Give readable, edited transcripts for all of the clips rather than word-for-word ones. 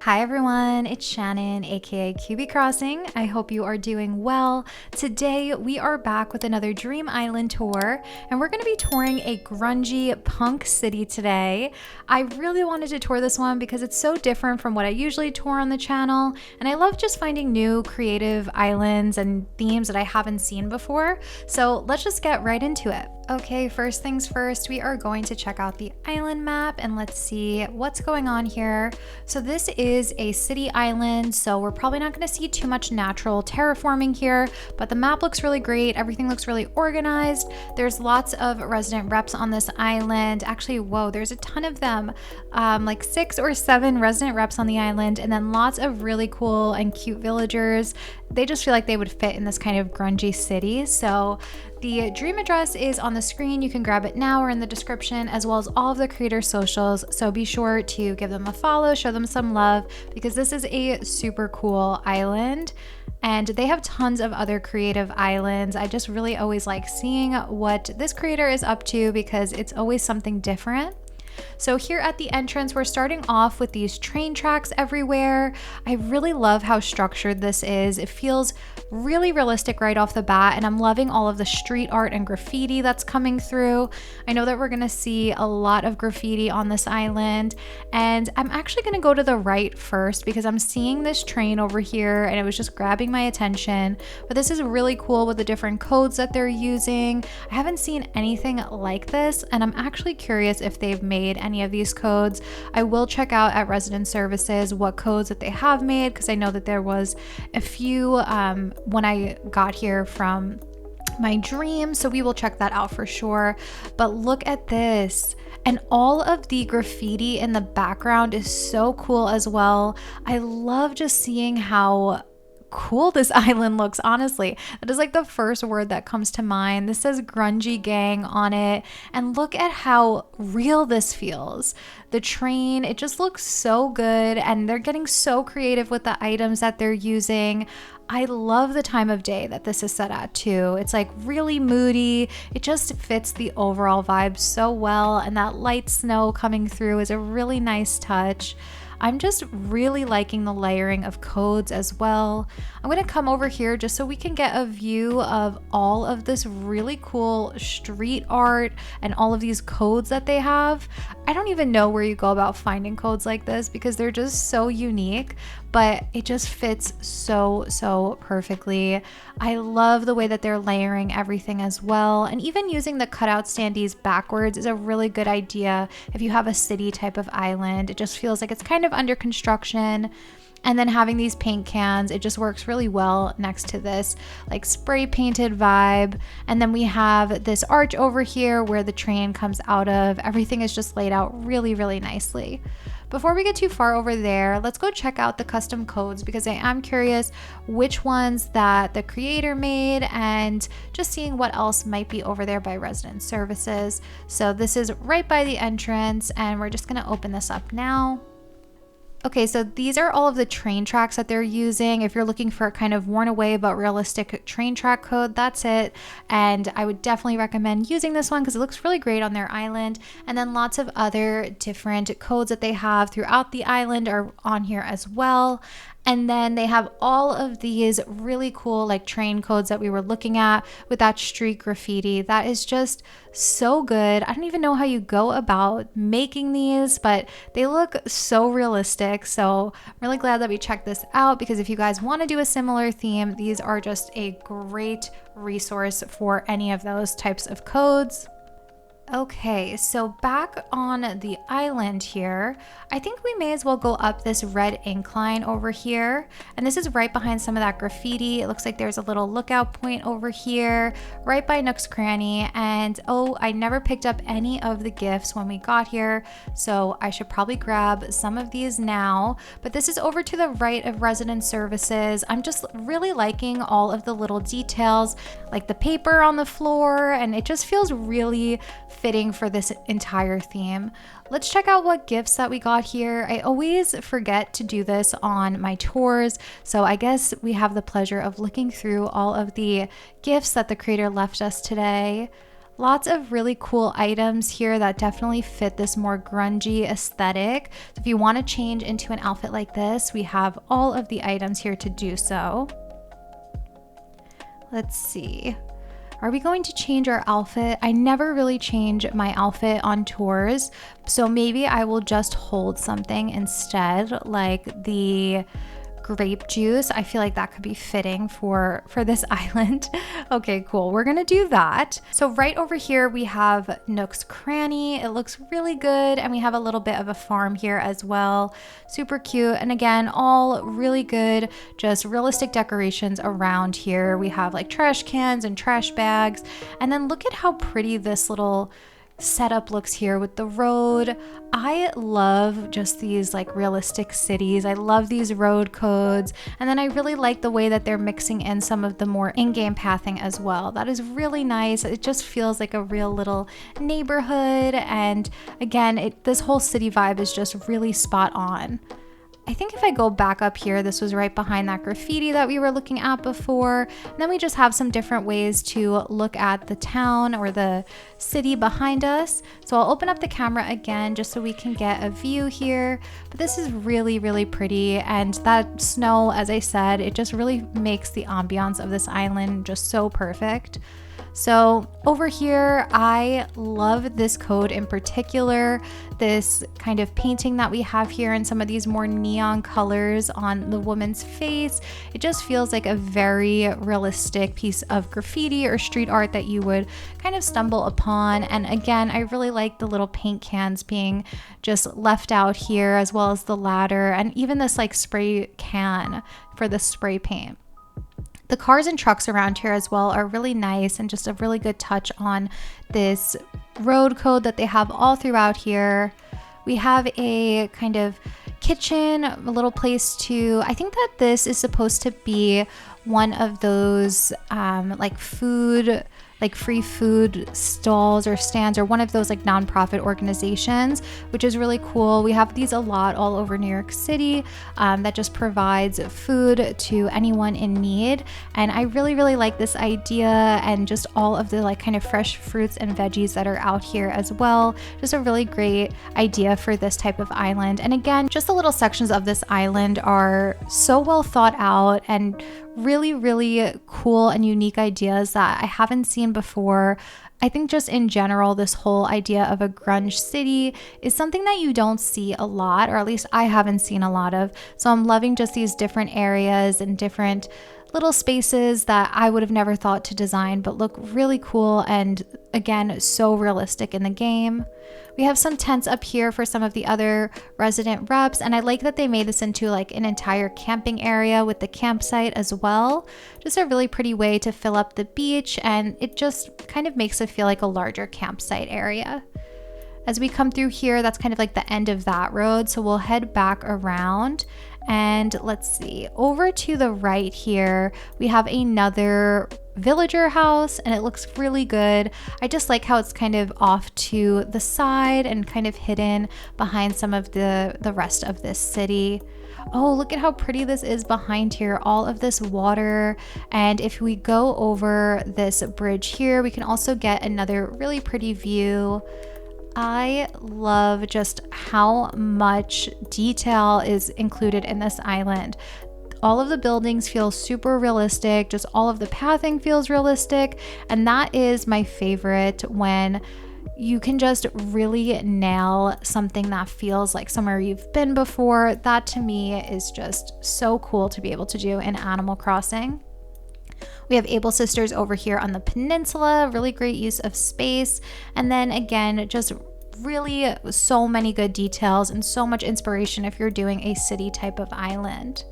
Hi everyone, it's Shannon, aka QB Crossing. I hope you are doing well. Today we are back with another Dream Island tour, and we're going to be touring a grungy punk city today. I really wanted to tour this one because it's so different from what I usually tour on the channel, and I love just finding new creative islands and themes that I haven't seen before. So let's just get right into it. Okay, first things first, we are going to check out the island map and let's see what's going on here. So this is a city island, so we're probably not going to see too much natural terraforming here, but the map looks really great. Everything looks really organized. There's lots of resident reps on this island. Actually, whoa, there's a ton of them, like 6 or 7 resident reps on the island, and then lots of really cool and cute villagers. They just feel like they would fit in this kind of grungy city. So the dream address is on the screen. You can grab it now or in the description, as well as all of the creator socials. So be sure to give them a follow, show them some love, because this is a super cool island. And they have tons of other creative islands. I just really always like seeing what this creator is up to because it's always something different. So here at the entrance, we're starting off with these train tracks everywhere. I really love how structured this is. It feels really realistic right off the bat, and I'm loving all of the street art and graffiti that's coming through. I know that we're gonna see a lot of graffiti on this island, and I'm actually gonna go to the right first because I'm seeing this train over here and it was just grabbing my attention. But this is really cool with the different codes that they're using. I haven't seen anything like this, and I'm actually curious if they've made any of these codes. I will check out at resident services what codes that they have made, because I know that there was a few when I got here from my dream, so we will check that out for sure. But look at this, and all of the graffiti in the background is so cool as well. I love just seeing how cool this island looks. Honestly, that is like the first word that comes to mind. This says grungy gang on it, and look at how real this feels. The train, it just looks so good, and they're getting so creative with the items that they're using. I love the time of day that this is set at too. It's like really moody. It just fits the overall vibe so well, and that light snow coming through is a really nice touch. I'm just really liking the layering of codes as well. I'm going to come over here just so we can get a view of all of this really cool street art and all of these codes that they have. I don't even know where you go about finding codes like this because they're just so unique, but it just fits so perfectly. I love the way that they're layering everything as well, and even using the cutout standees backwards is a really good idea if you have a city type of island. It just feels like it's kind of under construction. And then having these paint cans, it just works really well next to this like spray painted vibe. And then we have this arch over here where the train comes out of. Everything is just laid out really nicely. Before we get too far over there, let's go check out the custom codes because I am curious which ones that the creator made and just seeing what else might be over there by resident services. So this is right by the entrance, and we're just gonna open this up now. Okay, so these are all of the train tracks that they're using. If you're looking for a kind of worn away but realistic train track code, that's it. And I would definitely recommend using this one because it looks really great on their island. And then lots of other different codes that they have throughout the island are on here as well. And then they have all of these really cool like train codes that we were looking at with that street graffiti. That is just so good. I don't even know how you go about making these, but they look so realistic. So I'm really glad that we checked this out because if you guys want to do a similar theme, these are just a great resource for any of those types of codes. Okay, so back on the island here, I think we may as well go up this red incline over here. And this is right behind some of that graffiti. It looks like there's a little lookout point over here, right by Nook's Cranny. And oh, I never picked up any of the gifts when we got here, so I should probably grab some of these now. But this is over to the right of resident services. I'm just really liking all of the little details, like the paper on the floor, and it just feels really fitting for this entire theme. Let's check out what gifts that we got here. I always forget to do this on my tours, so I guess we have the pleasure of looking through all of the gifts that the creator left us today. Lots of really cool items here that definitely fit this more grungy aesthetic. So if you want to change into an outfit like this, we have all of the items here to do so. Let's see. Are we going to change our outfit? I never really change my outfit on tours, so maybe I will just hold something instead, like the grape juice. I feel like that could be fitting for this island. Okay, cool. We're gonna do that. So right over here we have Nook's Cranny. It looks really good, and we have a little bit of a farm here as well. Super cute, and again, all really good, just realistic decorations around here. We have like trash cans and trash bags, and then look at how pretty this little setup looks here with the road. I love just these like realistic cities. I love these road codes, and then I really like the way that they're mixing in some of the more in-game pathing as well. That is really nice. It just feels like a real little neighborhood, and again, this whole city vibe is just really spot on. I think if I go back up here, this was right behind that graffiti that we were looking at before. And then we just have some different ways to look at the town or the city behind us. So I'll open up the camera again just so we can get a view here. But this is really, really pretty. And that snow, as I said, it just really makes the ambiance of this island just so perfect. So over here, I love this code in particular, this kind of painting that we have here and some of these more neon colors on the woman's face. It just feels like a very realistic piece of graffiti or street art that you would kind of stumble upon. And again, I really like the little paint cans being just left out here, as well as the ladder and even this like spray can for the spray paint. The cars and trucks around here as well are really nice and just a really good touch on this road code that they have all throughout here. We have a kind of kitchen, a little place to, I think that this is supposed to be one of those like free food stalls or stands, or one of those like nonprofit organizations, which is really cool. We have these a lot all over New York City that just provides food to anyone in need. And I really, really like this idea, and just all of the like kind of fresh fruits and veggies that are out here as well. Just a really great idea for this type of island. And again, just the little sections of this island are so well thought out and really, really cool and unique ideas that I haven't seen before. I think just in general, this whole idea of a grunge city is something that you don't see a lot, or at least I haven't seen a lot of. So I'm loving just these different areas and different little spaces that I would have never thought to design, but look really cool and again, so realistic in the game. We have some tents up here for some of the other resident reps, and I like that they made this into like an entire camping area with the campsite as well. Just a really pretty way to fill up the beach, and it just kind of makes it feel like a larger campsite area. As we come through here, that's kind of like the end of that road, so we'll head back around. And let's see, over to the right here, we have another villager house, and it looks really good. I just like how it's kind of off to the side and kind of hidden behind some of the rest of this city. Oh, look at how pretty this is behind here, all of this water. And if we go over this bridge here, we can also get another really pretty view. I love just how much detail is included in this island. All of the buildings feel super realistic, just all of the pathing feels realistic, and that is my favorite, when you can just really nail something that feels like somewhere you've been before. That to me is just so cool to be able to do in Animal Crossing. We have Able Sisters over here on the peninsula, really great use of space. And then again, just really so many good details and so much inspiration if you're doing a city type of island.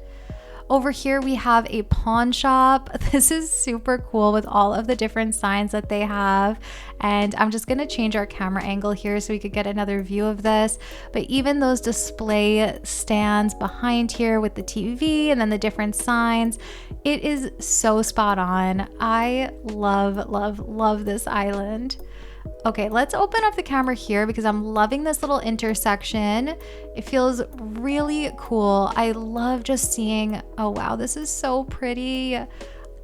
Over here we have a pawn shop. This is super cool with all of the different signs that they have. And I'm just gonna change our camera angle here so we could get another view of this. But even those display stands behind here with the TV and then the different signs, it is so spot on. I love, love, love this island. Okay, let's open up the camera here because I'm loving this little intersection. It feels really cool. I love just seeing, oh wow, this is so pretty.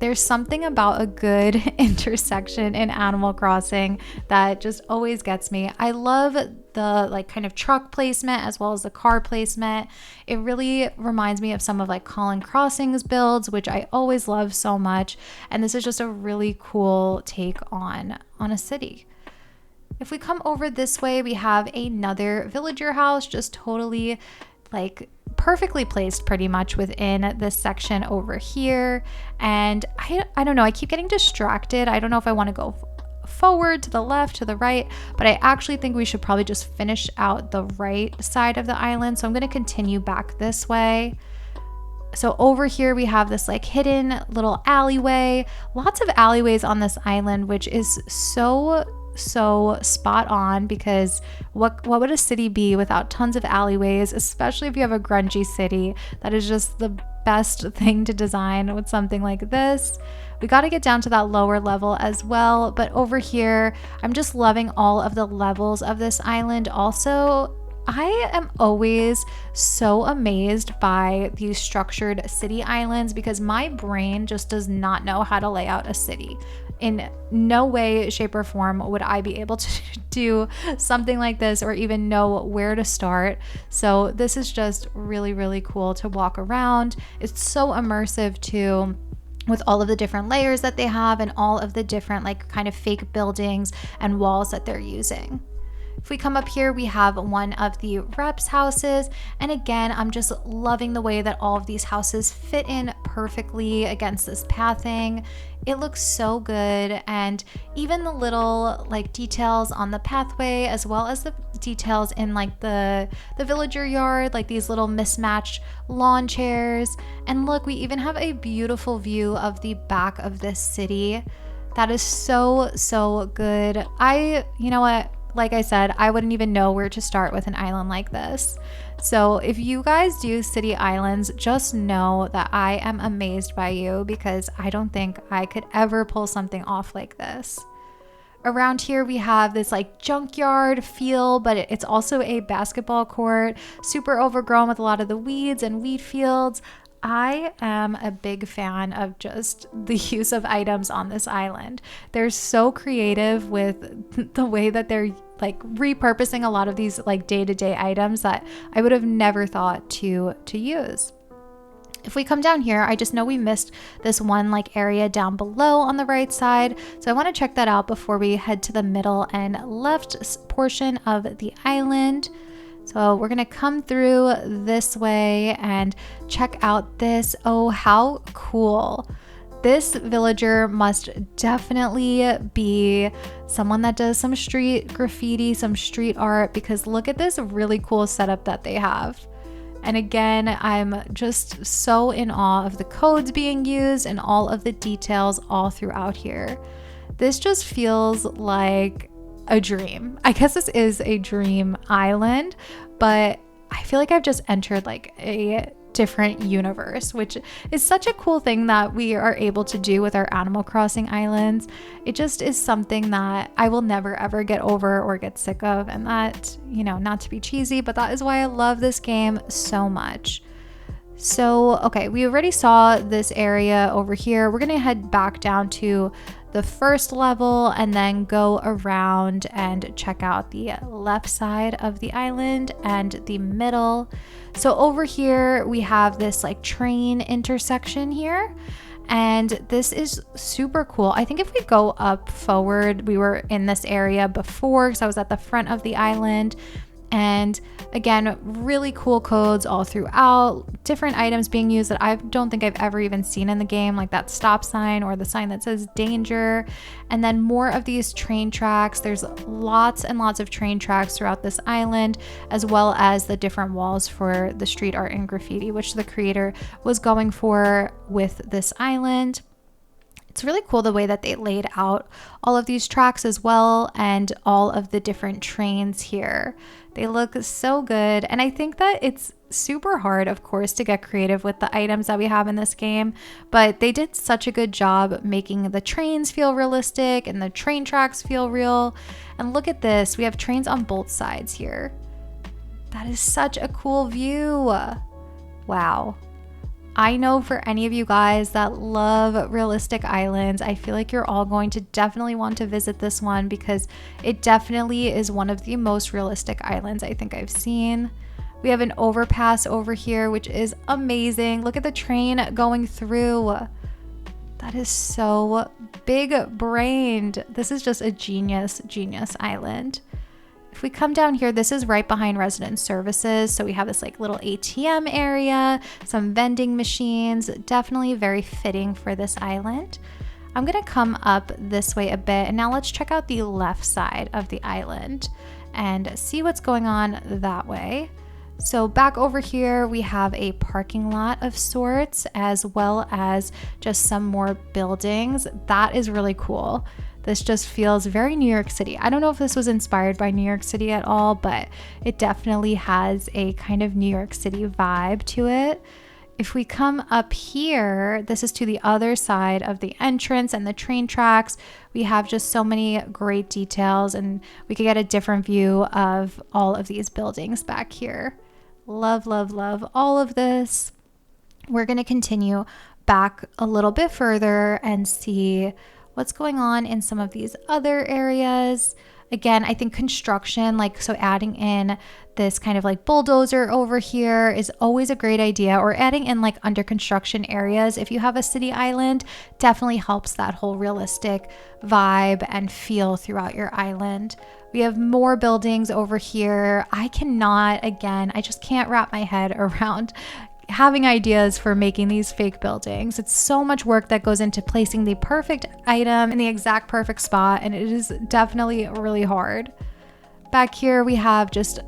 There's something about a good intersection in Animal Crossing that just always gets me. I love the like kind of truck placement as well as the car placement. It really reminds me of some of like Colin Crossing's builds, which I always love so much. And this is just a really cool take on a city. If we come over this way, we have another villager house, just totally like perfectly placed pretty much within this section over here. And I don't know, I keep getting distracted. I don't know if I want to go forward, to the left, to the right, but I actually think we should probably just finish out the right side of the island. So I'm going to continue back this way. So over here we have this like hidden little alleyway, lots of alleyways on this island, which is so spot on, because what would a city be without tons of alleyways, especially if you have a grungy city? That is just the best thing to design with something like this. We got to get down to that lower level as well, but over here I'm just loving all of the levels of this island. Also, I am always so amazed by these structured city islands because my brain just does not know how to lay out a city. In no way, shape, or form would I be able to do something like this or even know where to start. So this is just really, really cool to walk around. It's so immersive too, with all of the different layers that they have and all of the different like kind of fake buildings and walls that they're using. If we come up here, we have one of the reps' houses. And again, I'm just loving the way that all of these houses fit in perfectly against this pathing. It looks so good. And even the little like details on the pathway, as well as the details in like the villager yard, like these little mismatched lawn chairs. And look, we even have a beautiful view of the back of this city. That is so good. You know what? Like I said, I wouldn't even know where to start with an island like this. So if you guys do city islands, just know that I am amazed by you, because I don't think I could ever pull something off like this. Around here we have this like junkyard feel, but it's also a basketball court, super overgrown with a lot of the weeds and wheat fields. I am a big fan of just the use of items on this island. They're so creative with the way that they're like repurposing a lot of these like day-to-day items that I would have never thought to use. If we come down here, I just know we missed this one like area down below on the right side. So I want to check that out before we head to the middle and left portion of the island. So we're gonna come through this way and check out this. Oh, how cool. This villager must definitely be someone that does some street graffiti, some street art, because look at this really cool setup that they have. And again, I'm just so in awe of the codes being used and all of the details all throughout here. This just feels like a dream. I guess this is a dream island, but I feel like I've just entered like a different universe, which is such a cool thing that we are able to do with our Animal Crossing islands. It just is something that I will never ever get over or get sick of, and that, you know, not to be cheesy, but that is why I love this game so much. So, okay, we already saw this area over here. We're gonna head back down to the first level and then go around and check out the left side of the island and the middle. So over here we have this like train intersection here, and this is super cool. I think if we go up forward, we were in this area before because I was at the front of the island. And again, really cool codes all throughout, different items being used that I don't think I've ever even seen in the game, like that stop sign or the sign that says danger. And then more of these train tracks. There's lots and lots of train tracks throughout this island, as well as the different walls for the street art and graffiti, which the creator was going for with this island. It's really cool the way that they laid out all of these tracks as well, and all of the different trains here. They look so good, and I think that it's super hard, of course, to get creative with the items that we have in this game, but they did such a good job making the trains feel realistic and the train tracks feel real. And look at this, we have trains on both sides here. That is such a cool view. Wow. I know for any of you guys that love realistic islands, I feel like you're all going to definitely want to visit this one because it definitely is one of the most realistic islands I think I've seen. We have an overpass over here, which is amazing. Look at the train going through. That is so big brained. This is just a genius island. If we come down here, this is right behind resident services. So we have this like little ATM area, some vending machines, definitely very fitting for this island. I'm gonna come up this way a bit, and now let's check out the left side of the island and see what's going on that way. So back over here, we have a parking lot of sorts, as well as just some more buildings. That is really cool. This just feels very New York City. I don't know if this was inspired by New York City at all, but it definitely has a kind of New York City vibe to it. If we come up here, this is to the other side of the entrance and the train tracks. We have just so many great details, and we could get a different view of all of these buildings back here. Love, love, love all of this. We're going to continue back a little bit further and see what's going on in some of these other areas. Again, I think construction, like, so adding in this kind of like bulldozer over here is always a great idea, or adding in like under construction areas. If you have a city island, definitely helps that whole realistic vibe and feel throughout your island. We have more buildings over here. I just can't wrap my head around having ideas for making these fake buildings. It's so much work that goes into placing the perfect item in the exact perfect spot, and it is definitely really hard. Back here we have just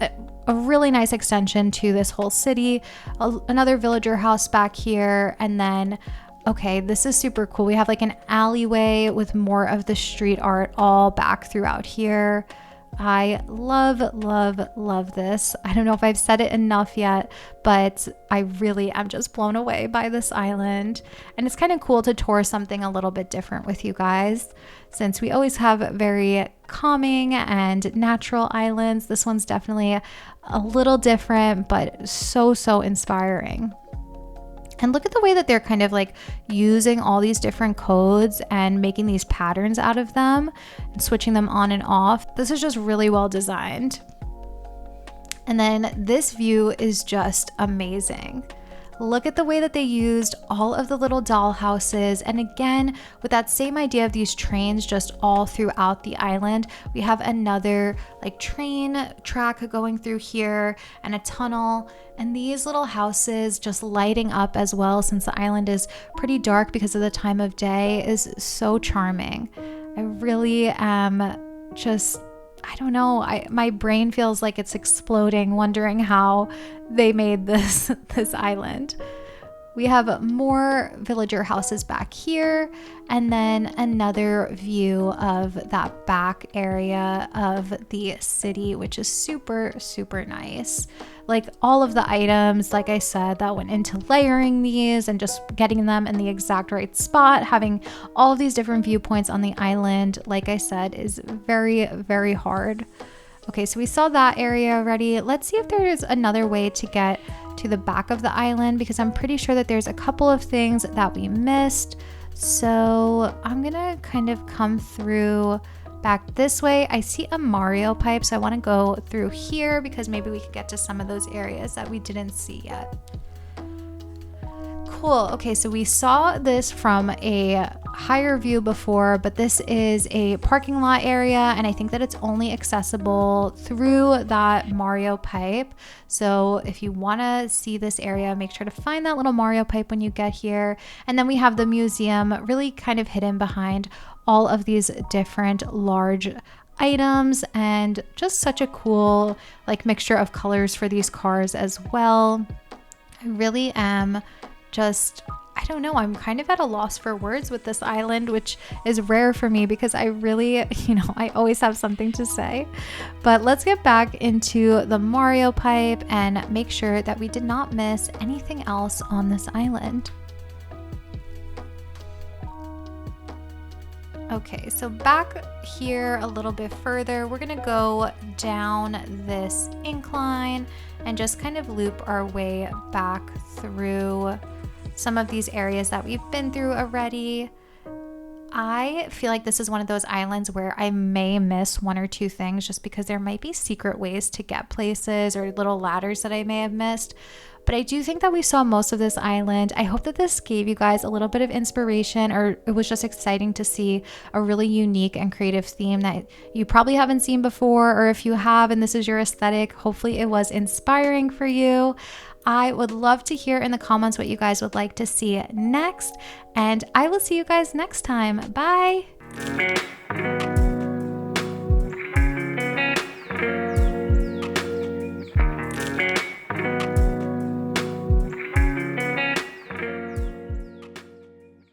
a really nice extension to this whole city, another villager house back here, and then okay, this is super cool. We have like an alleyway with more of the street art all back throughout here. I love, love, love this. I don't know if I've said it enough yet, but I really am just blown away by this island. And it's kind of cool to tour something a little bit different with you guys, since we always have very calming and natural islands. This one's definitely a little different, but so, so inspiring. And look at the way that they're kind of like using all these different codes and making these patterns out of them and switching them on and off. This is just really well designed. And then this view is just amazing. Look at the way that they used all of the little doll houses. And again, with that same idea of these trains just all throughout the island, we have another like train track going through here and a tunnel, and these little houses just lighting up as well, since the island is pretty dark because of the time of day, is so charming. I really am just, I don't know, my brain feels like it's exploding wondering how they made this island. We have more villager houses back here, and then another view of that back area of the city, which is super, super nice. Like all of the items, like I said, that went into layering these and just getting them in the exact right spot, having all of these different viewpoints on the island, like I said, is very, very hard. Okay, so we saw that area already. Let's see if there's another way to get to the back of the island, because I'm pretty sure that there's a couple of things that we missed. So I'm gonna kind of come through back this way. I see a Mario pipe, so I want to go through here because maybe we could get to some of those areas that we didn't see yet. Cool. Okay, so we saw this from a higher view before, but this is a parking lot area, and I think that it's only accessible through that Mario pipe. So if you want to see this area, make sure to find that little Mario pipe when you get here. And then we have the museum really kind of hidden behind all of these different large items, and just such a cool like mixture of colors for these cars as well. I really am just, I don't know, I'm kind of at a loss for words with this island, which is rare for me because I really, I always have something to say. But let's get back into the Mario pipe and make sure that we did not miss anything else on this island. Okay, so back here a little bit further, we're gonna go down this incline and just kind of loop our way back through some of these areas that we've been through already. I feel like this is one of those islands where I may miss one or two things just because there might be secret ways to get places or little ladders that I may have missed. But I do think that we saw most of this island. I hope that this gave you guys a little bit of inspiration, or it was just exciting to see a really unique and creative theme that you probably haven't seen before, or if you have and this is your aesthetic, hopefully it was inspiring for you. I would love to hear in the comments what you guys would like to see next, and I will see you guys next time. Bye!